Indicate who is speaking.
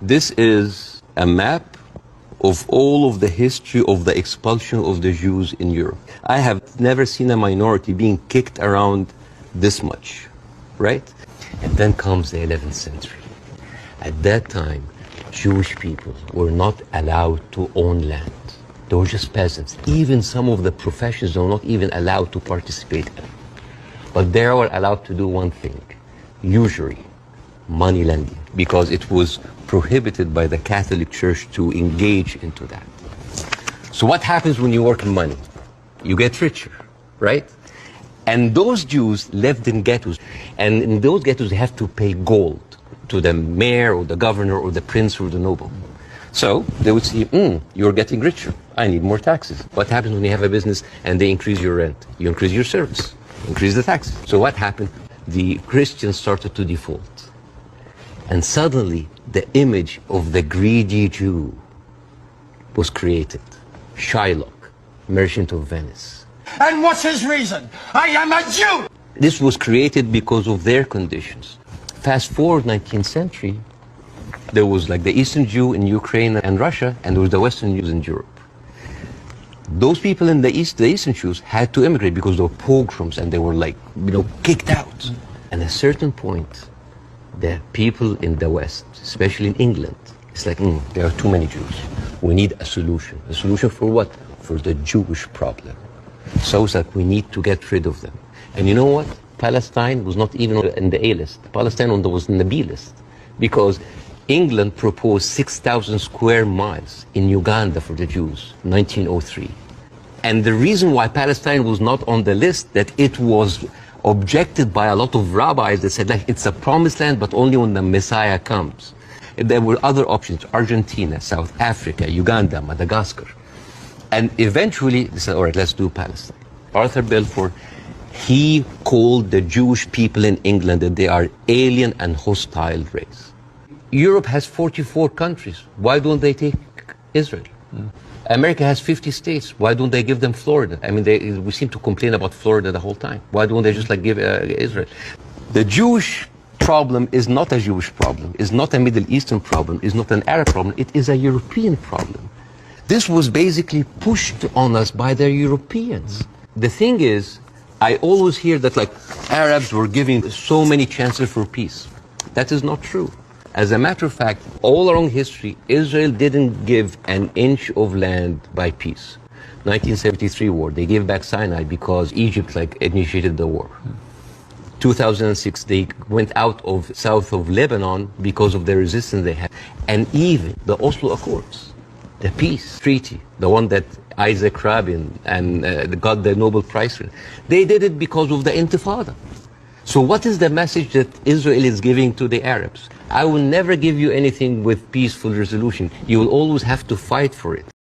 Speaker 1: This is a map of all of the history of the expulsion of the Jews in Europe. I have never seen a minority being kicked around this much, right? And then comes the 11th century. At that time, Jewish people were not allowed to own land. They were just peasants. Even some of the professions they were not even allowed to participate in. But they were allowed to do one thing, usury, money lending, because it was prohibited by the Catholic Church to engage into that. So what happens when you work in money? You get richer, right? And those Jews lived in ghettos, and in those ghettos they have to pay gold to the mayor or the governor or the prince or the noble. So they would see, you're getting richer, I need more taxes. What happens when you have a business and they increase your rent? You increase your service, increase the taxes. So what happened? The Christians started to default. And suddenly the image of the greedy Jew was created. Shylock, merchant of Venice.
Speaker 2: And what's his reason? I am a Jew!
Speaker 1: This was created because of their conditions. Fast forward 19th century, there was like the Eastern Jew in Ukraine and Russia, and there was the Western Jews in Europe. Those people in the East, the Eastern Jews, had to immigrate because there were pogroms and they were like, kicked out. And at a certain point, the people in the West, especially in England, it's like, there are too many Jews. We need a solution. A solution for what? For the Jewish problem. So it's like we need to get rid of them. And you know what? Palestine was not even in the A list. Palestine was in the B list. Because England proposed 6,000 square miles in Uganda for the Jews, 1903. And the reason why Palestine was not on the list, that it was objected by a lot of rabbis that said, like, it's a promised land, but only when the Messiah comes. There were other options, Argentina, South Africa, Uganda, Madagascar. And eventually, they said, all right, let's do Palestine. Arthur Balfour, he called the Jewish people in England that they are alien and hostile race. Europe has 44 countries. Why don't they take Israel? America has 50 states. Why don't they give them Florida? I mean, we seem to complain about Florida the whole time. Why don't they just give Israel? The Jewish problem is not a Jewish problem, is not a Middle Eastern problem, is not an Arab problem. It is a European problem. This was basically pushed on us by the Europeans. The thing is, I always hear that Arabs were giving so many chances for peace. That is not true. As a matter of fact, all along history, Israel didn't give an inch of land by peace. 1973 war, they gave back Sinai because Egypt initiated the war. 2006, they went out of south of Lebanon because of the resistance they had. And even the Oslo Accords, the peace treaty, the one that Isaac Rabin and got the Nobel Prize for, they did it because of the Intifada. So what is the message that Israel is giving to the Arabs? I will never give you anything with peaceful resolution. You will always have to fight for it.